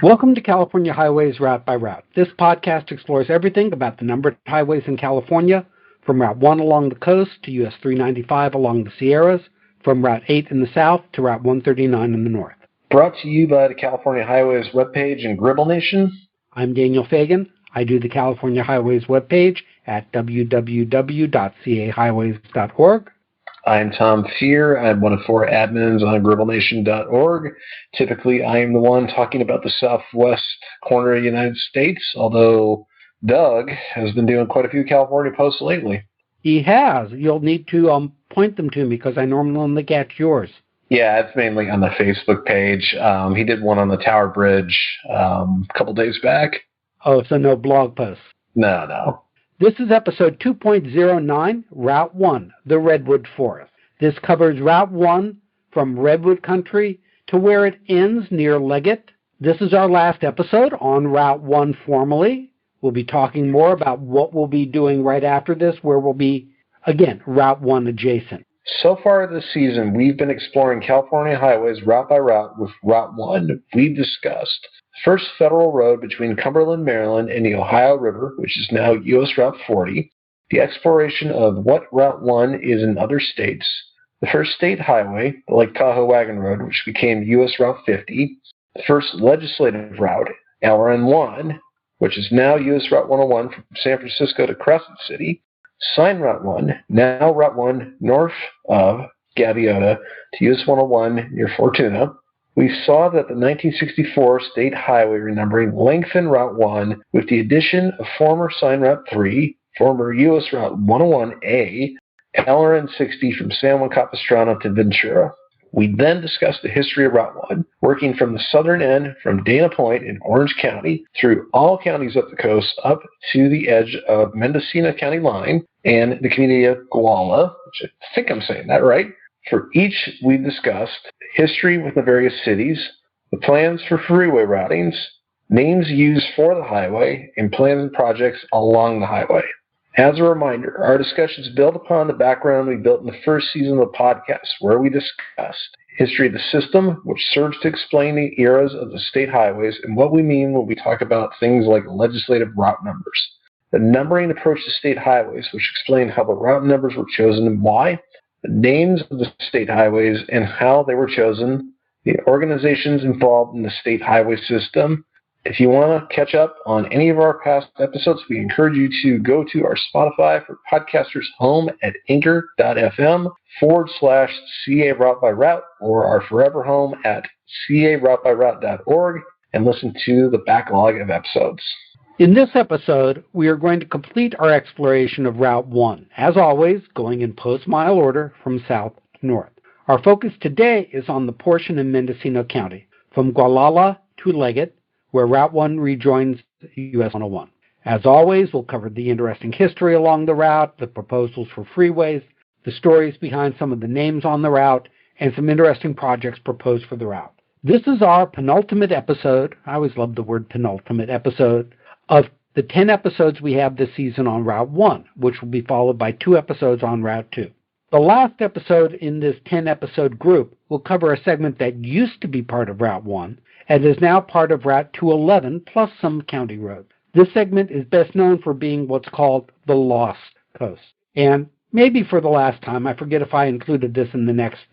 Welcome to California Highways Route by Route. This podcast explores everything about the numbered highways in California, from Route 1 along the coast to US 395 along the Sierras, from Route 8 in the south to Route 139 in the north. Brought to you by the California Highways webpage and Gribble Nation. I'm Daniel Fagan. I do the California Highways webpage at www.cahighways.org. I'm Tom Fear. I'm one of four admins on GribbleNation.org. Typically, I am the one talking about the southwest corner of the United States, although Doug has been doing quite a few California posts lately. He has. You'll need to point them to me because I normally only catch yours. Yeah, it's mainly on the Facebook page. He did one on the Tower Bridge a couple days back. Oh, so no blog posts? No. This is episode 2.09, Route 1, the Redwood Forest. This covers Route 1 from Redwood Country to where it ends near Leggett. This is our last episode on Route 1 formally. We'll be talking more about what we'll be doing right after this, where we'll be, again, Route 1 adjacent. So far this season, we've been exploring California highways route by route with Route 1. We've discussed first federal road between Cumberland, Maryland, and the Ohio River, which is now U.S. Route 40, the exploration of what Route 1 is in other states, the first state highway, the Lake Tahoe Wagon Road, which became U.S. Route 50, the first legislative route, LRN1, which is now U.S. Route 101 from San Francisco to Crescent City, Sign Route 1, now Route 1 north of Gaviota to US 101 near Fortuna. We saw that the 1964 state highway renumbering lengthened Route 1 with the addition of former Sign Route 3, former US Route 101A, LRN 60 from San Juan Capistrano to Ventura. We then discussed the history of Route 1, working from the southern end from Dana Point in Orange County through all counties up the coast up to the edge of Mendocino County line and the community of Gualala, which I think I'm saying that right. For each, we discussed history with the various cities, the plans for freeway routings, names used for the highway, and plans and projects along the highway. As a reminder, our discussions build upon the background we built in the first season of the podcast, where we discussed history of the system, which serves to explain the eras of the state highways and what we mean when we talk about things like legislative route numbers. The numbering approach to state highways, which explain how the route numbers were chosen and why, the names of the state highways and how they were chosen, the organizations involved in the state highway system. If you want to catch up on any of our past episodes, we encourage you to go to our Spotify for Podcasters home at anchor.fm/CA Route by Route or our forever home at caroutebyroute.org and listen to the backlog of episodes. In this episode, we are going to complete our exploration of Route 1, as always, going in post-mile order from south to north. Our focus today is on the portion in Mendocino County, from Gualala to Leggett, where Route 1 rejoins US 101. As always, we'll cover the interesting history along the route, the proposals for freeways, the stories behind some of the names on the route, and some interesting projects proposed for the route. This is our penultimate episode, I always love the word penultimate episode, of the 10 episodes we have this season on Route 1, which will be followed by 2 episodes on Route 2. The last episode in this 10-episode group will cover a segment that used to be part of Route 1 and is now part of Route 211 plus some county roads. This segment is best known for being what's called the Lost Coast. And maybe for the last time, I forget if I included this in the next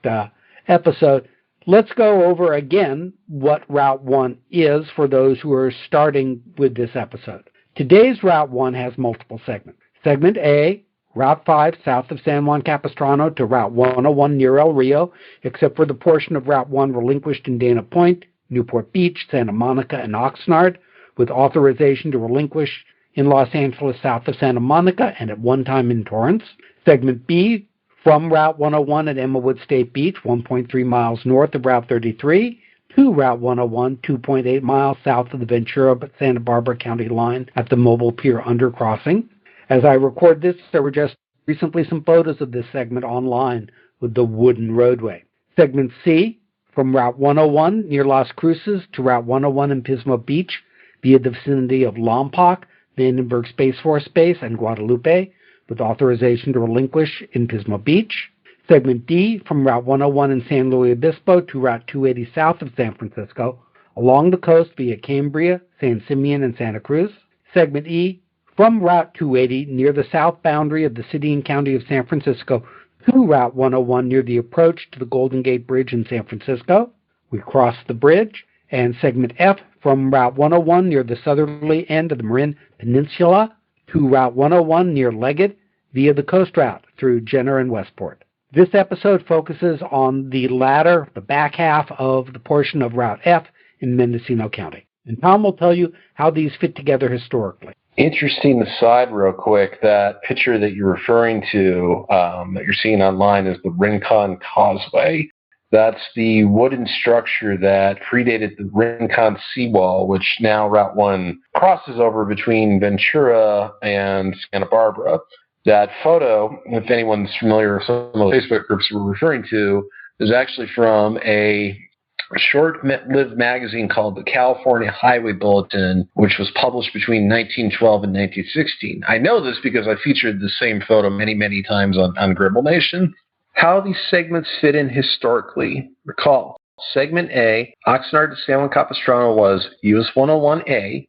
episode, let's go over again what Route 1 is for those who are starting with this episode. Today's Route 1 has multiple segments. Segment A, Route 5 south of San Juan Capistrano to Route 101 near El Rio, except for the portion of Route 1 relinquished in Dana Point, Newport Beach, Santa Monica, and Oxnard, with authorization to relinquish in Los Angeles south of Santa Monica and at one time in Torrance. Segment B, from Route 101 at Emmawood State Beach, 1.3 miles north of Route 33, to Route 101, 2.8 miles south of the Ventura-Santa Barbara County line at the Mobile Pier undercrossing. As I record this, there were just recently some photos of this segment online with the wooden roadway. Segment C, from Route 101 near Las Cruces to Route 101 in Pismo Beach via the vicinity of Lompoc, Vandenberg Space Force Base, and Guadalupe, with authorization to relinquish in Pismo Beach. Segment D, from Route 101 in San Luis Obispo to Route 280 south of San Francisco, along the coast via Cambria, San Simeon, and Santa Cruz. Segment E, from Route 280 near the south boundary of the city and county of San Francisco to Route 101 near the approach to the Golden Gate Bridge in San Francisco. We cross the bridge. And segment F, from Route 101 near the southerly end of the Marin Peninsula to Route 101 near Leggett via the coast route through Jenner and Westport. This episode focuses on the latter, the back half of the portion of Route F in Mendocino County. And Tom will tell you how these fit together historically. Interesting aside real quick, that picture that you're referring to that you're seeing online is the Rincon Causeway. That's the wooden structure that predated the Rincon seawall, which now Route 1 crosses over between Ventura and Santa Barbara. That photo, if anyone's familiar with some of the Facebook groups we're referring to, is actually from a short-lived magazine called the California Highway Bulletin, which was published between 1912 and 1916. I know this because I featured the same photo many, many times on Gribble Nation. How these segments fit in historically. Recall, Segment A, Oxnard to San Juan Capistrano, was US 101A,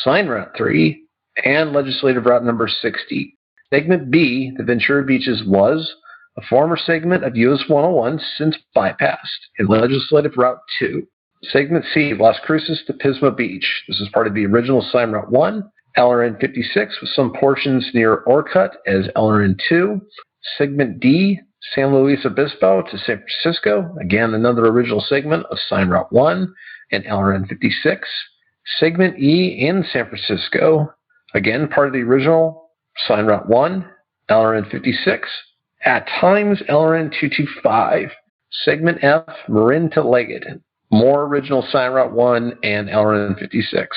Sign Route 3, and Legislative Route number 60. Segment B, the Ventura Beaches, was a former segment of US 101 since bypassed in Legislative Route 2. Segment C, Las Cruces to Pismo Beach. This is part of the original Sign Route 1. LRN 56 with some portions near Orcutt as LRN 2. Segment D, San Luis Obispo to San Francisco, again another original segment of Sign Route 1 and LRN 56. Segment E in San Francisco, again part of the original Sign Route 1, LRN 56, at times LRN 225. Segment F, Marin to Leggett, more original Sign Route 1 and LRN 56.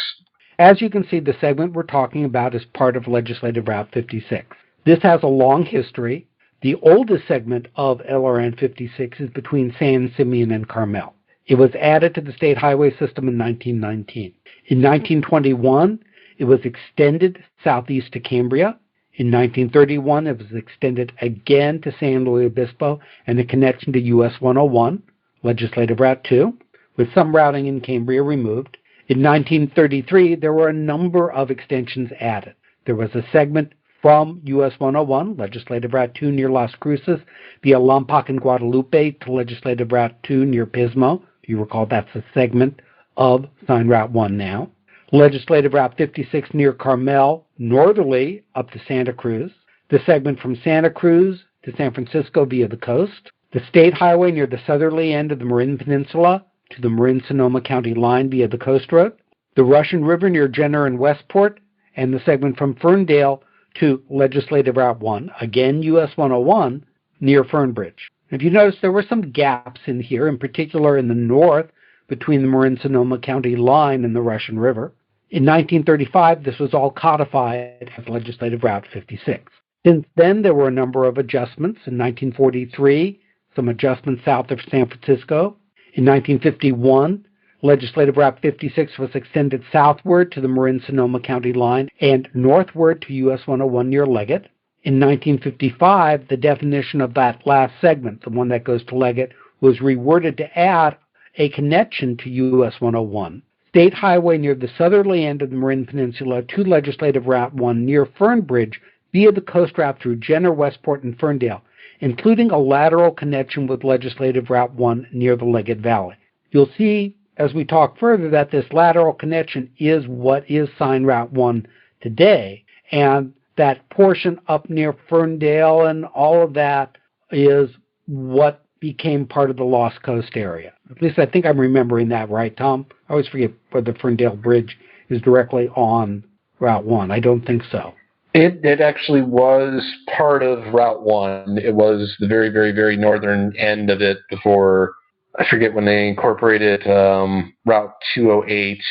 As you can see, the segment we're talking about is part of Legislative Route 56. This has a long history. The oldest segment of LRN 56 is between San Simeon and Carmel. It was added to the state highway system in 1919. In 1921, it was extended southeast to Cambria. In 1931, it was extended again to San Luis Obispo and a connection to US 101, Legislative Route 2, with some routing in Cambria removed. In 1933, there were a number of extensions added. There was a segment from US 101, Legislative Route 2 near Las Cruces, via Lompoc and Guadalupe to Legislative Route 2 near Pismo. If you recall, that's a segment of Sign Route 1 now. Legislative Route 56 near Carmel, northerly up to Santa Cruz. The segment from Santa Cruz to San Francisco via the coast. The state highway near the southerly end of the Marin Peninsula to the Marin-Sonoma County line via the coast road. The Russian River near Jenner and Westport, and the segment from Ferndale to Legislative Route 1, again US 101, near Fernbridge. If you notice, there were some gaps in here, in particular in the north between the Marin-Sonoma County line and the Russian River. In 1935, this was all codified as Legislative Route 56. Since then, there were a number of adjustments. In 1943, some adjustments south of San Francisco. In 1951, Legislative Route 56 was extended southward to the Marin-Sonoma County line and northward to US 101 near Leggett. In 1955, the definition of that last segment, the one that goes to Leggett, was reworded to add a connection to US 101, state highway near the southerly end of the Marin Peninsula to Legislative Route 1 near Fernbridge via the coast route through Jenner, Westport, and Ferndale, including a lateral connection with Legislative Route 1 near the Leggett Valley. You'll see as we talk further that this lateral connection is what is Sign Route 1 today, and that portion up near Ferndale and all of that is what became part of the Lost Coast area. At least I think I'm remembering that right, Tom. I always forget whether Ferndale Bridge is directly on Route 1. I don't think so. It actually was part of Route 1. It was the very, very, very northern end of it before, I forget when they incorporated Route 208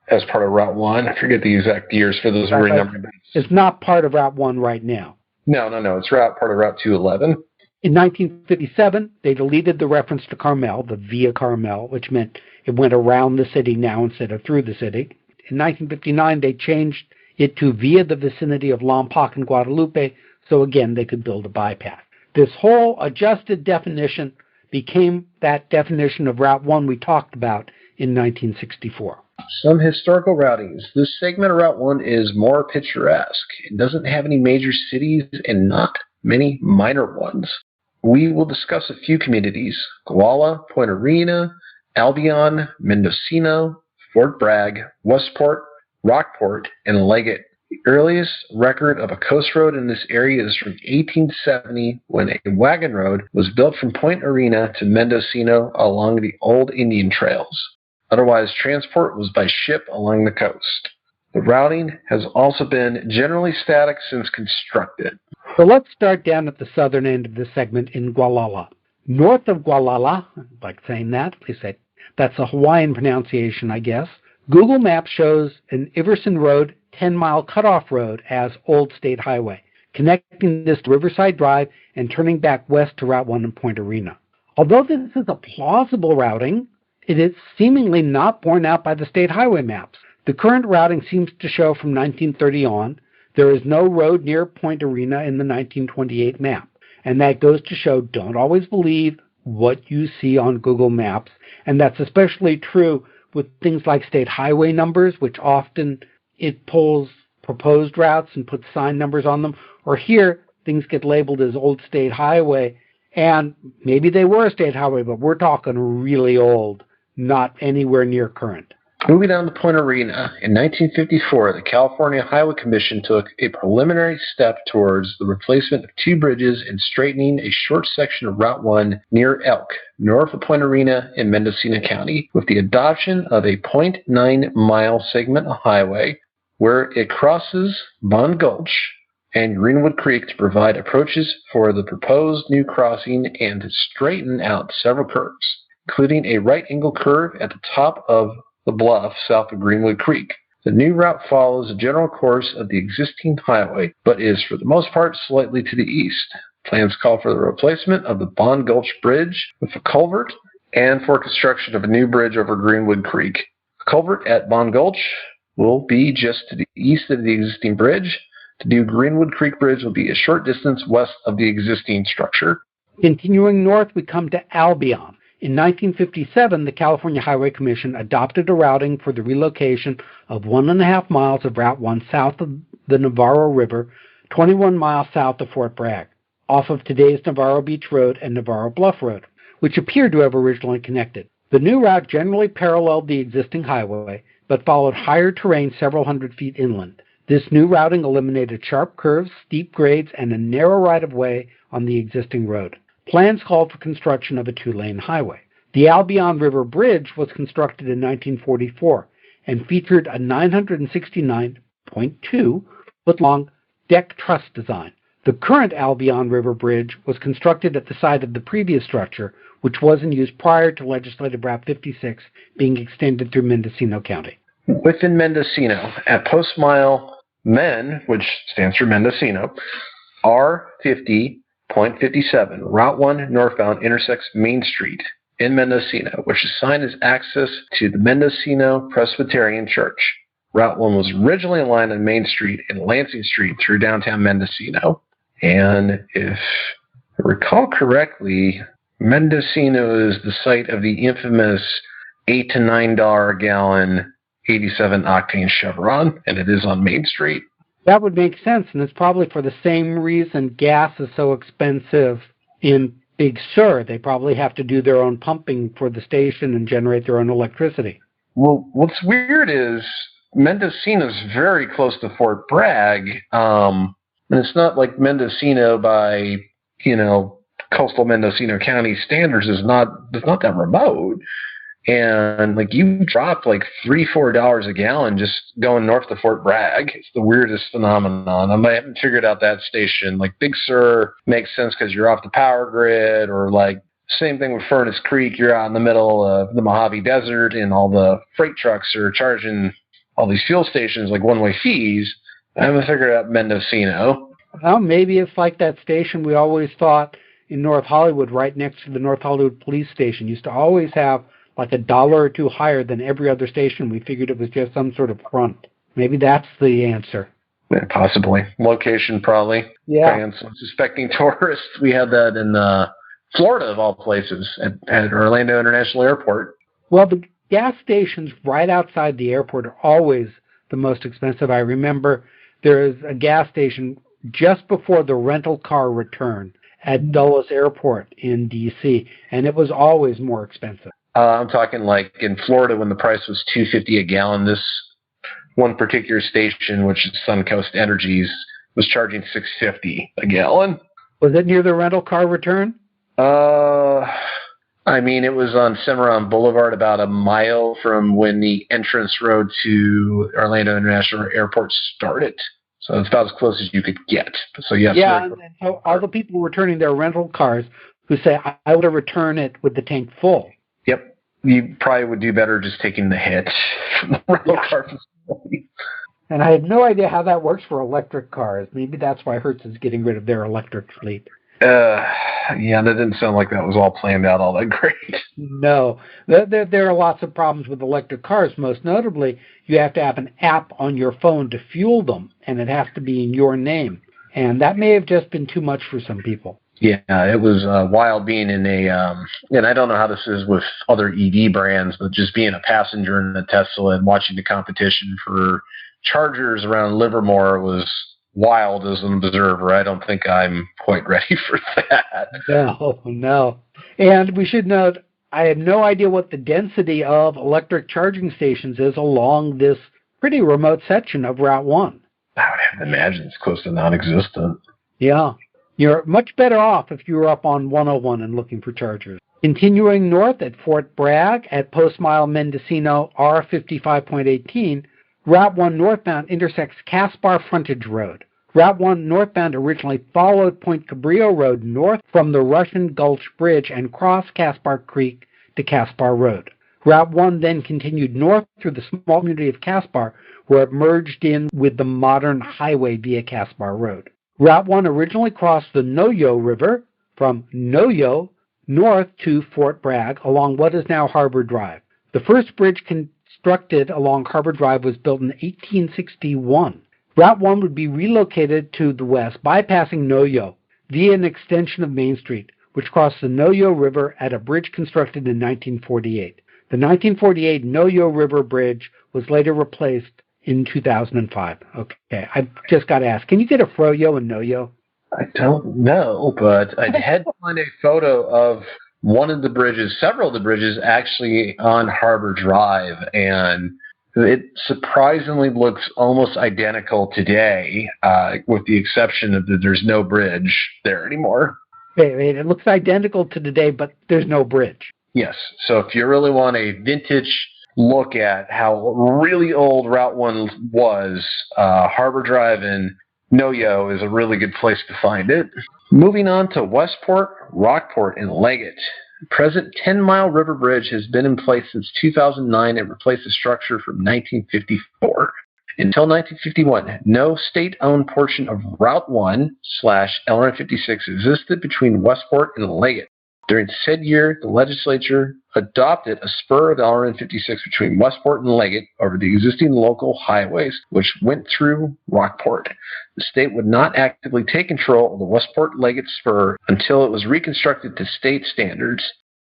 as part of Route 1. I forget the exact years for those renumbered. It's not part of Route 1 right now. No. It's part of Route 211. In 1957, they deleted the reference to Carmel, the Via Carmel, which meant it went around the city now instead of through the city. In 1959, they changed it to via the vicinity of Lompoc and Guadalupe, so again, they could build a bypass. This whole adjusted definition became that definition of Route 1 we talked about in 1964. Some historical routings. This segment of Route 1 is more picturesque. It doesn't have any major cities and not many minor ones. We will discuss a few communities: Gualala, Point Arena, Albion, Mendocino, Fort Bragg, Westport, Rockport, and Leggett. The earliest record of a coast road in this area is from 1870, when a wagon road was built from Point Arena to Mendocino along the old Indian trails. Otherwise, transport was by ship along the coast. The routing has also been generally static since constructed. So let's start down at the southern end of this segment in Gualala. North of Gualala, I like saying that, at least that's a Hawaiian pronunciation, I guess, Google Maps shows an Iverson Road 10-mile cutoff road as Old State Highway, connecting this to Riverside Drive and turning back west to Route 1 in Point Arena. Although this is a plausible routing, it is seemingly not borne out by the state highway maps. The current routing seems to show from 1930 on. There is no road near Point Arena in the 1928 map, and that goes to show don't always believe what you see on Google Maps, and that's especially true with things like state highway numbers, which often it pulls proposed routes and puts sign numbers on them, or here things get labeled as Old State Highway, and maybe they were a state highway, but we're talking really old, not anywhere near current. Moving on to Point Arena, in 1954, the California Highway Commission took a preliminary step towards the replacement of two bridges and straightening a short section of Route 1 near Elk, north of Point Arena in Mendocino County, with the adoption of a 0.9-mile segment of highway where it crosses Bond Gulch and Greenwood Creek to provide approaches for the proposed new crossing and to straighten out several curves, including a right-angle curve at the top of the bluff south of Greenwood Creek. The new route follows the general course of the existing highway, but is for the most part slightly to the east. Plans call for the replacement of the Bond Gulch Bridge with a culvert and for construction of a new bridge over Greenwood Creek. The culvert at Bond Gulch will be just to the east of the existing bridge. The new Greenwood Creek Bridge will be a short distance west of the existing structure. Continuing north, we come to Albion. In 1957, the California Highway Commission adopted a routing for the relocation of 1.5 miles of Route 1 south of the Navarro River, 21 miles south of Fort Bragg, off of today's Navarro Beach Road and Navarro Bluff Road, which appeared to have originally connected. The new route generally paralleled the existing highway, but followed higher terrain several hundred feet inland. This new routing eliminated sharp curves, steep grades, and a narrow right-of-way on the existing road. Plans called for construction of a 2-lane highway. The Albion River Bridge was constructed in 1944 and featured a 969.2-foot-long deck truss design. The current Albion River Bridge was constructed at the site of the previous structure, which was in use prior to Legislative Route 56 being extended through Mendocino County. Within Mendocino, at Post Mile MEN, which stands for Mendocino, R50.57, Route 1 northbound intersects Main Street in Mendocino, which is signed as access to the Mendocino Presbyterian Church. Route 1 was originally aligned on Main Street and Lansing Street through downtown Mendocino. And if I recall correctly, Mendocino is the site of the infamous $8 to $9 a gallon 87 octane Chevron, and it is on Main Street. That would make sense, and it's probably for the same reason gas is so expensive in Big Sur. They probably have to do their own pumping for the station and generate their own electricity. Well, what's weird is Mendocino is very close to Fort Bragg, and it's not like Mendocino by, coastal Mendocino County standards it's not that remote. And you drop $3-4 a gallon just going north to Fort Bragg. It's the weirdest phenomenon. I haven't figured out that station. Big Sur makes sense because you're off the power grid, or same thing with Furnace Creek. You're out in the middle of the Mojave Desert, and all the freight trucks are charging all these fuel stations one-way fees. I haven't figured out Mendocino. Well, maybe it's like that station we always thought in North Hollywood, right next to the North Hollywood police station, used to always have $1 or $2 higher than every other station. We figured it was just some sort of front. Maybe that's the answer. Yeah, possibly. Location, probably. Yeah. And some suspecting tourists. We had that in Florida, of all places, at Orlando International Airport. Well, the gas stations right outside the airport are always the most expensive. I remember there is a gas station just before the rental car return at Dulles Airport in D.C., and it was always more expensive. I'm talking like in Florida when the price was $2.50 a gallon. This one particular station, which is Suncoast Energies, was charging $6.50 a gallon. Was it near the rental car return? I mean, it was on Cimarron Boulevard, about a mile from when the entrance road to Orlando International Airport started. So it's about as close as you could get. So yes. Yeah, and so all the people returning their rental cars who say, I want to return it with the tank full. Yep. You probably would do better just taking the hit from the rental car facility. And I have no idea how that works for electric cars. Maybe that's why Hertz is getting rid of their electric fleet. Yeah, that didn't sound like that was all planned out all that great. No. There are lots of problems with electric cars. Most notably, you have to have an app on your phone to fuel them, and it has to be in your name. And that may have just been too much for some people. Yeah, it was wild being in and I don't know how this is with other EV brands, but just being a passenger in a Tesla and watching the competition for chargers around Livermore was wild as an observer. I don't think I'm quite ready for that. No. And we should note, I have no idea what the density of electric charging stations is along this pretty remote section of Route 1. I would have to imagine it's close to non-existent. Yeah. You're much better off if you were up on 101 and looking for chargers. Continuing north at Fort Bragg at Post Mile Mendocino R55.18, Route 1 northbound intersects Caspar Frontage Road. Route 1 northbound originally followed Point Cabrillo Road north from the Russian Gulch Bridge and crossed Caspar Creek to Caspar Road. Route 1 then continued north through the small community of Caspar, where it merged in with the modern highway via Caspar Road. Route 1 originally crossed the Noyo River from Noyo north to Fort Bragg along what is now Harbor Drive. The first bridge constructed along Harbor Drive was built in 1861. Route 1 would be relocated to the west, bypassing Noyo via an extension of Main Street, which crossed the Noyo River at a bridge constructed in 1948. The 1948 Noyo River Bridge was later replaced in 2005. Okay, I've just got to ask, can you get a froyo in Noyo? I don't know, but I had to find a photo of one of the bridges, several of the bridges actually on Harbor Drive, and it surprisingly looks almost identical today, with the exception of that there's no bridge there anymore. Wait, it looks identical to today, but there's no bridge. Yes, so if you really want a vintage look at how really old Route 1 was, Harbor Drive in Noyo is a really good place to find it. Moving on to Westport, Rockport, and Leggett. The present 10-mile river bridge has been in place since 2009 and replaced a structure from 1954. Until 1951, no state-owned portion of Route 1/LRN56 existed between Westport and Leggett. During said year, the legislature adopted a spur of LRN56 between Westport and Leggett over the existing local highways, which went through Rockport. The state would not actively take control of the Westport-Leggett spur until it was reconstructed to state standards.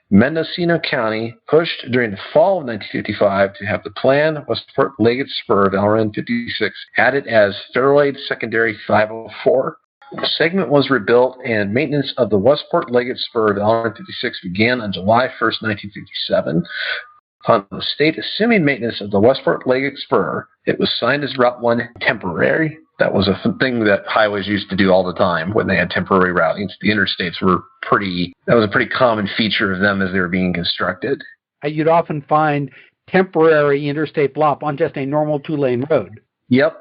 Mendocino County pushed during the fall of 1955 to have the planned Westport-Leggett spur of LRN56 added as Federal Aid Secondary 504. The segment was rebuilt, and maintenance of the Westport-Leggett spur of LRN56 began on July 1st, 1957. Upon the state assuming maintenance of the Westport-Leggett spur, it was signed as Route 1 temporary. That was a thing that highways used to do all the time when they had temporary routings. The interstates that was a pretty common feature of them as they were being constructed. You'd often find temporary interstate block on just a normal two-lane road. Yep.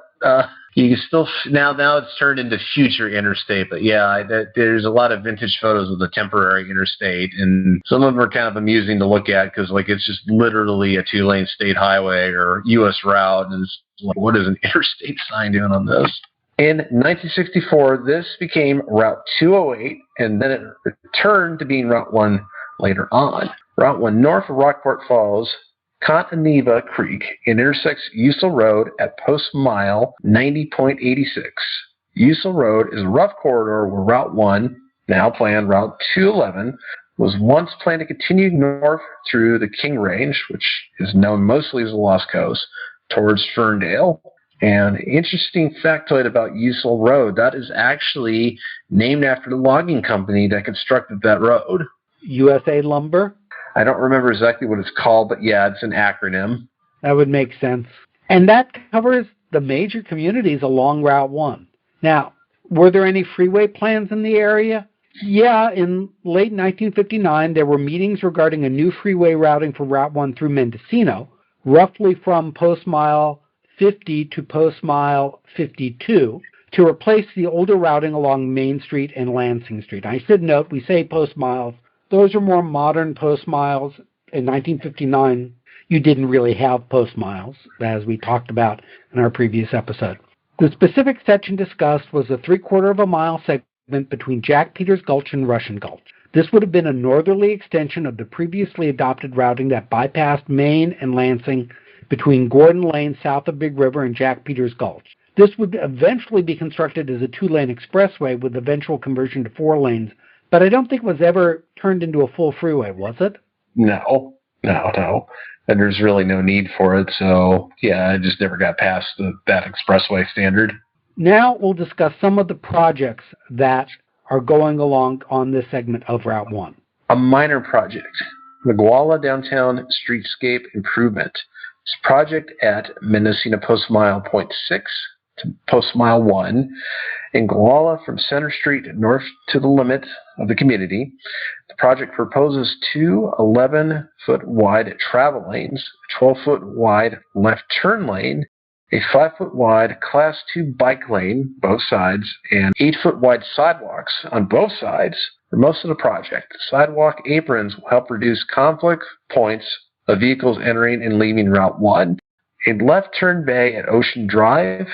You can still now it's turned into future interstate, but yeah, there's a lot of vintage photos of the temporary interstate, and some of them are kind of amusing to look at because it's just literally a two-lane state highway or U.S. route, and it's like, what is an interstate sign doing on this? In 1964, this became Route 208, and then it returned to being Route 1 later on. Route 1 north of Rockport follows Contaneva Creek and intersects Usel Road at post mile 90.86. Usel Road is a rough corridor where Route 1, now planned Route 211, was once planned to continue north through the King Range, which is known mostly as the Lost Coast, towards Ferndale. And interesting factoid about Usel Road, that is actually named after the logging company that constructed that road. USA Lumber? I don't remember exactly what it's called, but yeah, it's an acronym. That would make sense. And that covers the major communities along Route 1. Now, were there any freeway plans in the area? Yeah, in late 1959, there were meetings regarding a new freeway routing for Route 1 through Mendocino, roughly from Post Mile 50 to Post Mile 52, to replace the older routing along Main Street and Lansing Street. I should note, we say post miles. Those are more modern post miles. In 1959, you didn't really have post miles, as we talked about in our previous episode. The specific section discussed was a 3/4 of a mile segment between Jack Peters Gulch and Russian Gulch. This would have been a northerly extension of the previously adopted routing that bypassed Main and Lansing between Gordon Lane south of Big River and Jack Peters Gulch. This would eventually be constructed as a 2-lane expressway with eventual conversion to 4 lanes, but I don't think it was ever turned into a full freeway, was it? No. And there's really no need for it, so yeah, I just never got past that expressway standard. Now we'll discuss some of the projects that are going along on this segment of Route 1. A minor project, the Gualala Downtown Streetscape Improvement. This project at Mendocino Post Mile .6 to Post Mile 1 in Gualala from Center Street north to the limit of the community. The project proposes 2 11-foot wide travel lanes, a 12-foot wide left turn lane, a 5-foot wide Class 2 bike lane, both sides, and 8-foot wide sidewalks on both sides for most of the project. Sidewalk aprons will help reduce conflict points of vehicles entering and leaving Route 1. A left turn bay at Ocean Drive,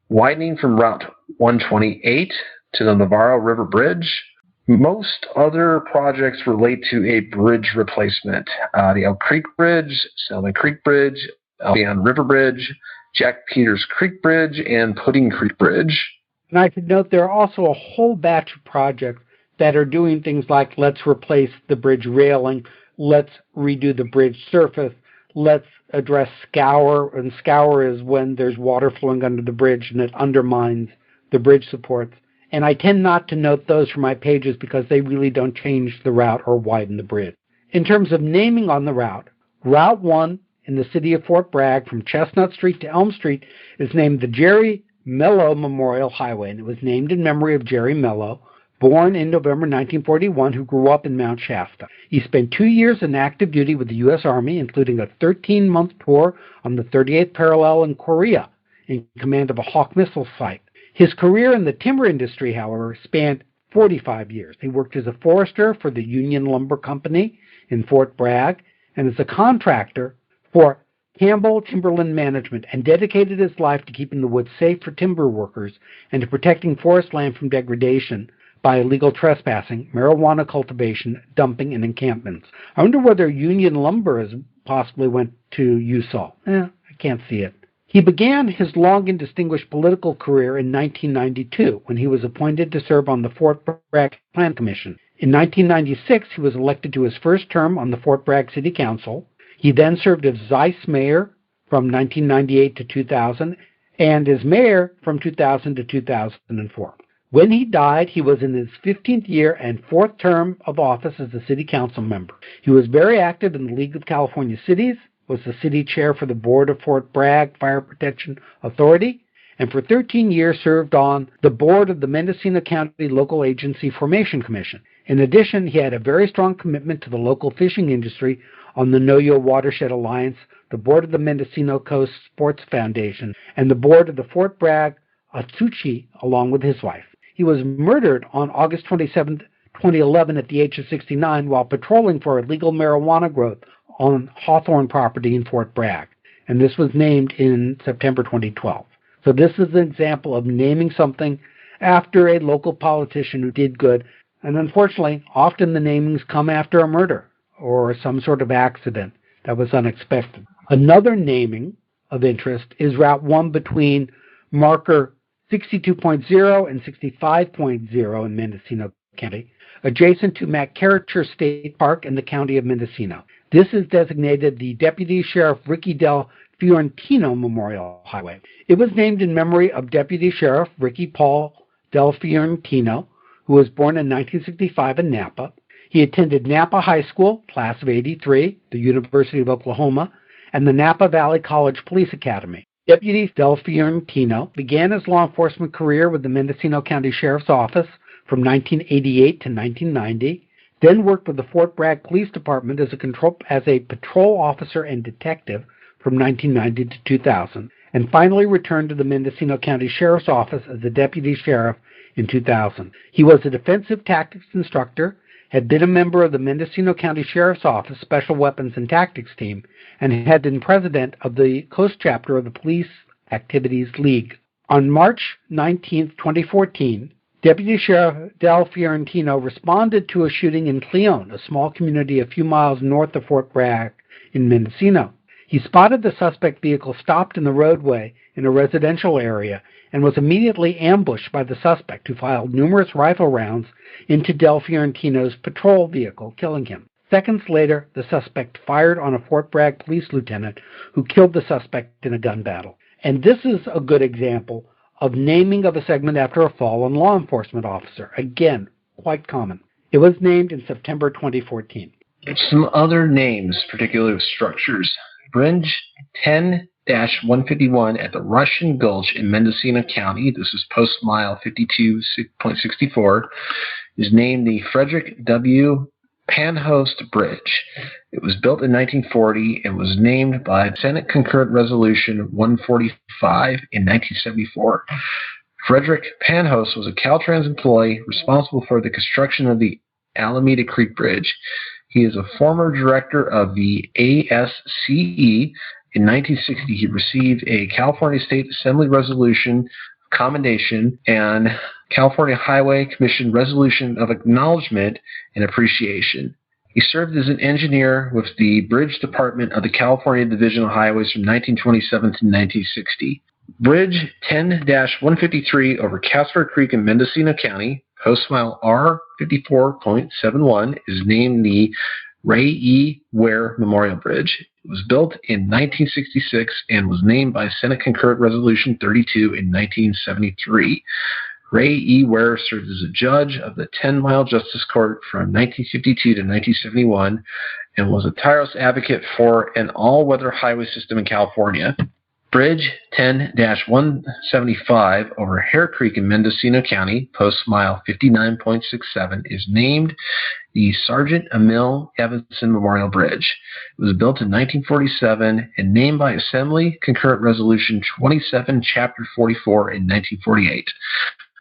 widening from Route 128 to the Navarro River Bridge. Most other projects relate to a bridge replacement. The Elk Creek Bridge, Selma Creek Bridge, Albion River Bridge, Jack Peters Creek Bridge, and Pudding Creek Bridge. And I should note there are also a whole batch of projects that are doing things like let's replace the bridge railing, let's redo the bridge surface, let's address scour, and scour is when there's water flowing under the bridge and it undermines the bridge supports. And I tend not to note those for my pages because they really don't change the route or widen the bridge. In terms of naming on the route, Route 1 in the city of Fort Bragg from Chestnut Street to Elm Street is named the Jerry Mello Memorial Highway, and it was named in memory of Jerry Mello, born in November 1941, who grew up in Mount Shasta. He spent 2 years in active duty with the U.S. Army, including a 13-month tour on the 38th parallel in Korea, in command of a Hawk missile site. His career in the timber industry, however, spanned 45 years. He worked as a forester for the Union Lumber Company in Fort Bragg and as a contractor for Campbell Timberland Management, and dedicated his life to keeping the woods safe for timber workers and to protecting forest land from degradation by illegal trespassing, marijuana cultivation, dumping, and encampments. I wonder whether Union Lumber has possibly went to Usal. I can't see it. He began his long and distinguished political career in 1992 when he was appointed to serve on the Fort Bragg Plan Commission. In 1996, he was elected to his first term on the Fort Bragg City Council. He then served as vice mayor from 1998 to 2000 and as mayor from 2000 to 2004. When he died, he was in his 15th year and 4th term of office as a city council member. He was very active in the League of California Cities, was the city chair for the board of Fort Bragg Fire Protection Authority, and for 13 years served on the board of the Mendocino County Local Agency Formation Commission. In addition, he had a very strong commitment to the local fishing industry on the Noyo Watershed Alliance, the board of the Mendocino Coast Sports Foundation, and the board of the Fort Bragg Atsuchi, along with his wife. He was murdered on August 27, 2011 at the age of 69 while patrolling for illegal marijuana growth on Hawthorne property in Fort Bragg, and this was named in September 2012. So this is an example of naming something after a local politician who did good, and unfortunately, often the namings come after a murder or some sort of accident that was unexpected. Another naming of interest is Route 1 between marker 62.0 and 65.0 in Mendocino County. adjacent to McCarricher State Park in the county of Mendocino. This is designated the Deputy Sheriff Ricky Del Fiorentino Memorial Highway. It was named in memory of Deputy Sheriff Ricky Paul Del Fiorentino, who was born in 1965 in Napa. He attended Napa High School, class of '83, the University of Oklahoma, and the Napa Valley College Police Academy. Deputy Del Fiorentino began his law enforcement career with the Mendocino County Sheriff's Office from 1988 to 1990, then worked with the Fort Bragg Police Department as a patrol officer and detective from 1990 to 2000, and finally returned to the Mendocino County Sheriff's Office as the Deputy Sheriff in 2000. He was a defensive tactics instructor, had been a member of the Mendocino County Sheriff's Office Special Weapons and Tactics Team, and had been president of the Coast Chapter of the Police Activities League. On March 19, 2014, Deputy Sheriff Del Fiorentino responded to a shooting in Cleone, a small community a few miles north of Fort Bragg in Mendocino. He spotted the suspect vehicle stopped in the roadway in a residential area and was immediately ambushed by the suspect, who fired numerous rifle rounds into Del Fiorentino's patrol vehicle, killing him. Seconds later, the suspect fired on a Fort Bragg police lieutenant who killed the suspect in a gun battle. And this is a good example of naming of a segment after a fallen law enforcement officer. Again, quite common. It was named in September 2014. Some other names, particularly with structures. Bridge 10-151 at the Russian Gulch in Mendocino County, this is post mile 52.64, is named the Frederick W. Panhost Bridge. It was built in 1940 and was named by Senate Concurrent Resolution 145 in 1974. Frederick Panhost was a Caltrans employee responsible for the construction of the Alameda Creek Bridge. He is a former director of the ASCE. In 1960, he received a California State Assembly Resolution of Commendation and California Highway Commission Resolution of Acknowledgement and Appreciation. He served as an engineer with the Bridge Department of the California Division of Highways from 1927 to 1960. Bridge 10-153 over Casper Creek in Mendocino County, post mile R54.71, is named the Ray E. Ware Memorial Bridge. It was built in 1966 and was named by Senate Concurrent Resolution 32 in 1973. Ray E. Ware served as a judge of the 10-Mile Justice Court from 1952 to 1971 and was a tireless advocate for an all-weather highway system in California. Bridge 10-175 over Hare Creek in Mendocino County, post mile 59.67, is named the Sergeant Emil Evanson Memorial Bridge. It was built in 1947 and named by Assembly Concurrent Resolution 27, Chapter 44 in 1948.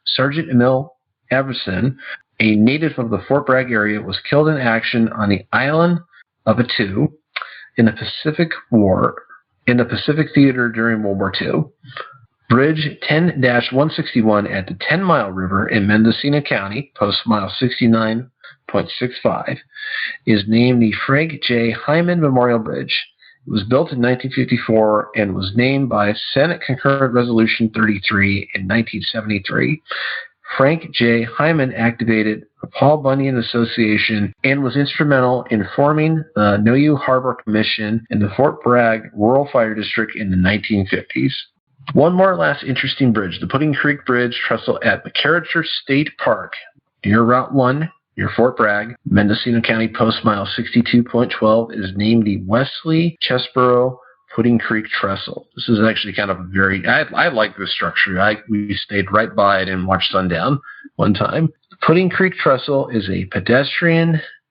Sergeant Emil Evanson, a native of the Fort Bragg area, was killed in action on the island of Attu in the Pacific Theater during World War II. Bridge 10-161 at the 10 Mile River in Mendocino County, post mile 69.65, is named the Frank J. Hyman Memorial Bridge. It was built in 1954 and was named by Senate Concurrent Resolution 33 in 1973. Frank J. Hyman activated the Paul Bunyan Association and was instrumental in forming the Noyu Harbor Commission in the Fort Bragg Rural Fire District in the 1950s. One more last interesting bridge, the Pudding Creek Bridge trestle at McCarricher State Park near Route 1, near Fort Bragg, Mendocino County, post mile 62.12, is named the Wesley Chesborough Pudding Creek Trestle. This is actually kind of a I like this structure. We stayed right by it and watched sundown one time. The Pudding Creek Trestle is a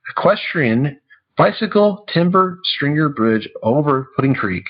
equestrian, bicycle, timber, stringer bridge over Pudding Creek,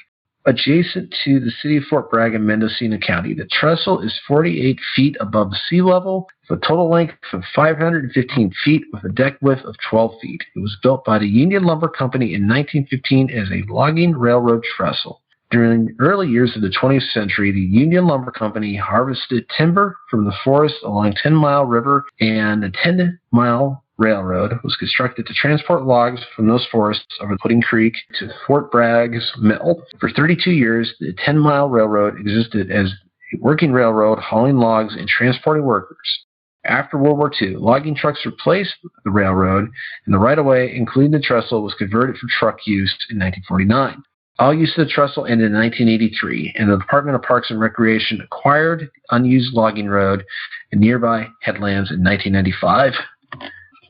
adjacent to the city of Fort Bragg in Mendocino County. The trestle is 48 feet above sea level, with a total length of 515 feet, with a deck width of 12 feet. It was built by the Union Lumber Company in 1915 as a logging railroad trestle. During the early years of the 20th century, the Union Lumber Company harvested timber from the forest along 10 Mile River, and the 10 Mile Railroad was constructed to transport logs from those forests over Pudding Creek to Fort Bragg's mill. For 32 years, the 10 Mile Railroad existed as a working railroad hauling logs and transporting workers. After World War II, logging trucks replaced the railroad, and the right-of-way, including the trestle, was converted for truck use in 1949. All use of the trestle ended in 1983, and the Department of Parks and Recreation acquired unused logging road and nearby headlands in 1995.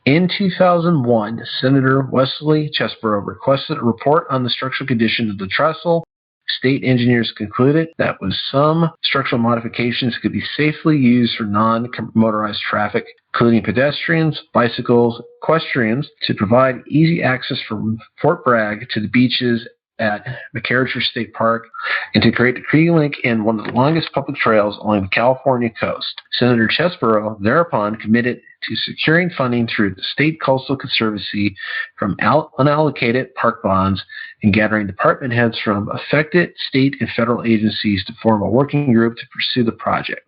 In 2001, Senator Wesley Chesbrough requested a report on the structural condition of the trestle. State engineers concluded that with some structural modifications could be safely used for non-motorized traffic, including pedestrians, bicycles, equestrians, to provide easy access from Fort Bragg to the beaches at McCarriger State Park, and to create the Cree Link and one of the longest public trails along the California coast. Senator Chesbrough thereupon committed to securing funding through the State Coastal Conservancy from unallocated park bonds and gathering department heads from affected state and federal agencies to form a working group to pursue the project.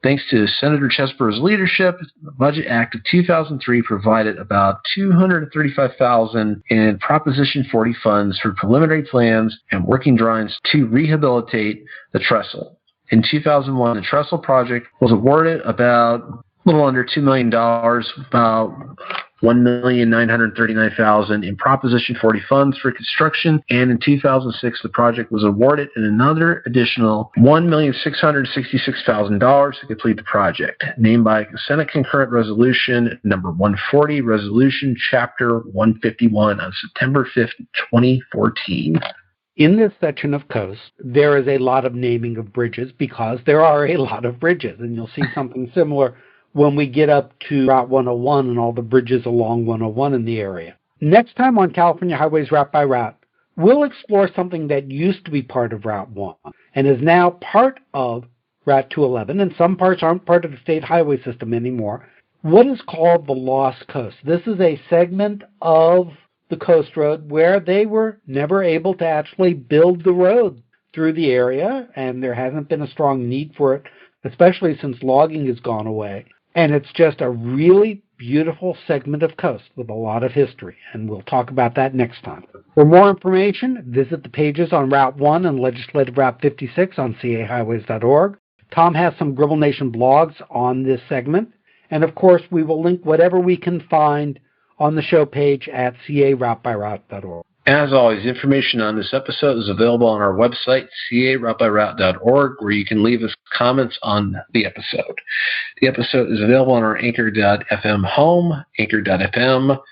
Thanks to Senator Chesbrough's leadership, the Budget Act of 2003 provided about $235,000 in Proposition 40 funds for preliminary plans and working drawings to rehabilitate the trestle. In 2001, the trestle project was awarded about a little under $2 million, about $1,939,000 in Proposition 40 funds for construction, and in 2006, the project was awarded another additional $1,666,000 to complete the project, named by Senate Concurrent Resolution number 140, Resolution Chapter 151 on September 5th, 2014. In this section of coast, there is a lot of naming of bridges because there are a lot of bridges, and you'll see something similar when we get up to Route 101 and all the bridges along 101 in the area. Next time on California Highways Route by Route, we'll explore something that used to be part of Route 1 and is now part of Route 211, and some parts aren't part of the state highway system anymore. What is called the Lost Coast. This is a segment of the coast road where they were never able to actually build the road through the area, and there hasn't been a strong need for it, especially since logging has gone away. And it's just a really beautiful segment of coast with a lot of history, and we'll talk about that next time. For more information, visit the pages on Route 1 and Legislative Route 56 on cahighways.org. Tom has some Gribble Nation blogs on this segment, and of course we will link whatever we can find on the show page at caroutebyroute.org. As always, information on this episode is available on our website, caroutebyroute.org, where you can leave us comments on the episode. The episode is available on our anchor.fm home, anchor.fm/CA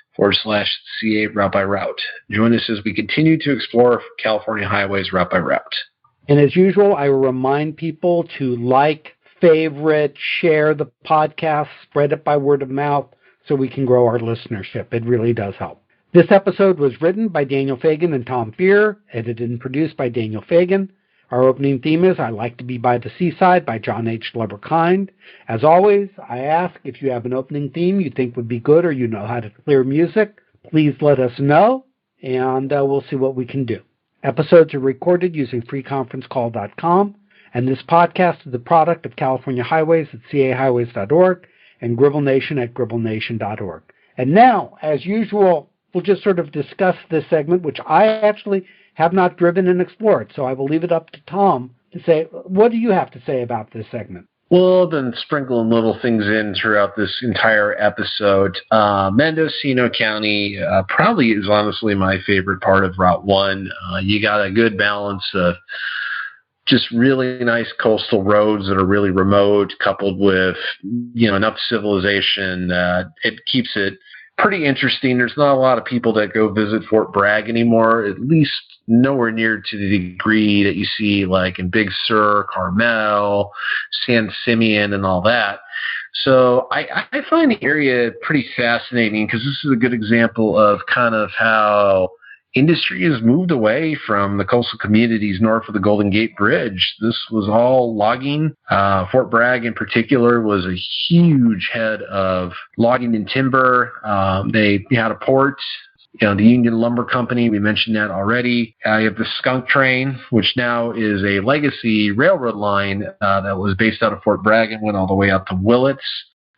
Route by Route. Join us as we continue to explore California highways route by route. And as usual, I will remind people to like, favorite, share the podcast, spread it by word of mouth so we can grow our listenership. It really does help. This episode was written by Daniel Fagan and Tom Fear, edited and produced by Daniel Fagan. Our opening theme is I Like to Be by the Seaside by John H. Leverkind. As always, I ask if you have an opening theme you think would be good or you know how to clear music, please let us know, and we'll see what we can do. Episodes are recorded using freeconferencecall.com, and this podcast is the product of California Highways at cahighways.org and Gribble Nation at gribblenation.org. And now, as usual, we'll just sort of discuss this segment, which I actually have not driven and explored. So I will leave it up to Tom to say, what do you have to say about this segment? Well, I've been sprinkling little things in throughout this entire episode. Mendocino County probably is honestly my favorite part of Route 1. You got a good balance of just really nice coastal roads that are really remote, coupled with, enough civilization. It keeps it pretty interesting. There's not a lot of people that go visit Fort Bragg anymore, at least nowhere near to the degree that you see like in Big Sur, Carmel, San Simeon, and all that. So I find the area pretty fascinating because this is a good example of kind of how industry has moved away from the coastal communities north of the Golden Gate Bridge. This was all logging. Fort Bragg in particular was a huge head of logging and timber. They had a port, the Union Lumber Company. We mentioned that already. You have the Skunk Train, which now is a legacy railroad line that was based out of Fort Bragg and went all the way out to Willits.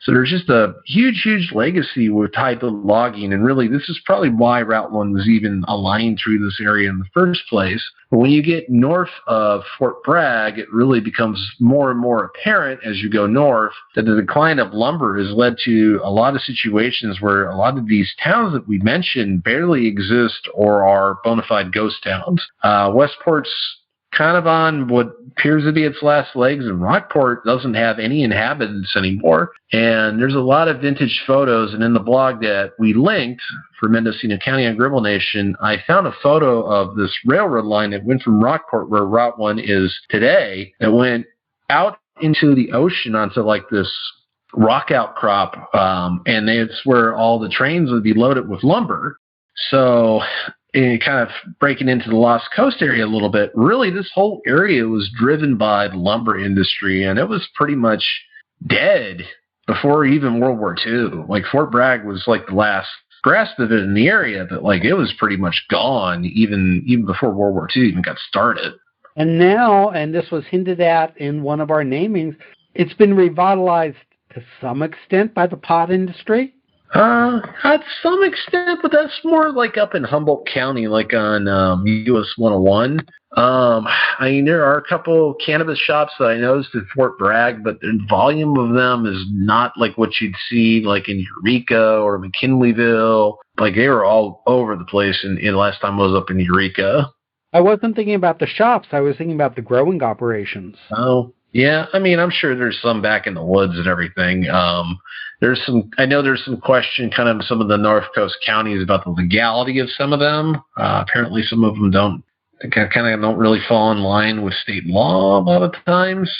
So there's just a huge, huge legacy with tied to logging. And really, this is probably why Route 1 was even aligned through this area in the first place. But when you get north of Fort Bragg, it really becomes more and more apparent as you go north that the decline of lumber has led to a lot of situations where a lot of these towns that we mentioned barely exist or are bona fide ghost towns. Westport's kind of on what appears to be its last legs, and Rockport doesn't have any inhabitants anymore. And there's a lot of vintage photos, and in the blog that we linked for Mendocino County on Gribble Nation, I found a photo of this railroad line that went from Rockport, where Route 1 is today, that went out into the ocean onto like this rock outcrop, and it's where all the trains would be loaded with lumber. So kind of breaking into the Lost Coast area a little bit, really this whole area was driven by the lumber industry, and it was pretty much dead before even World War II. Like Fort Bragg was like the last grasp of it in the area, but like it was pretty much gone even before World War II even got started. And now, and this was hinted at in one of our namings, it's been revitalized to some extent by the pot industry. At some extent, but that's more like up in Humboldt County, like on US 101. I mean, there are a couple cannabis shops that I noticed at Fort Bragg, but the volume of them is not like what you'd see like in Eureka or McKinleyville. Like they were all over the place. And last time I was up in Eureka. I wasn't thinking about the shops. I was thinking about the growing operations. Oh, yeah. I mean, I'm sure there's some back in the woods and everything. I know there's some question kind of some of the North Coast counties about the legality of some of them. Apparently some of them don't really fall in line with state law a lot of times.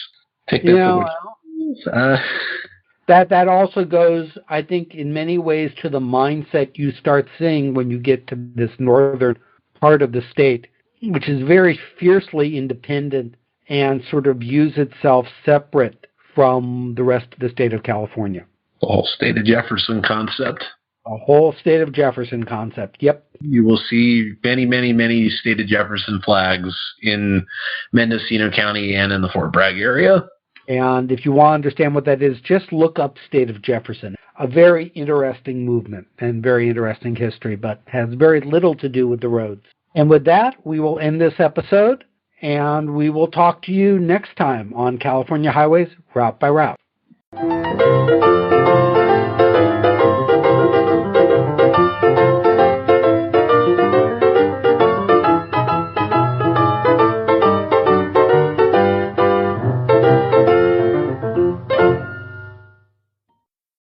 That also goes, I think, in many ways to the mindset you start seeing when you get to this northern part of the state, which is very fiercely independent and sort of views itself separate from the rest of the state of California. The whole state of Jefferson concept. A whole state of Jefferson concept, yep. You will see many, many, many state of Jefferson flags in Mendocino County and in the Fort Bragg area. And if you want to understand what that is, just look up State of Jefferson. A very interesting movement and very interesting history, but has very little to do with the roads. And with that, we will end this episode, and we will talk to you next time on California Highways, Route by Route.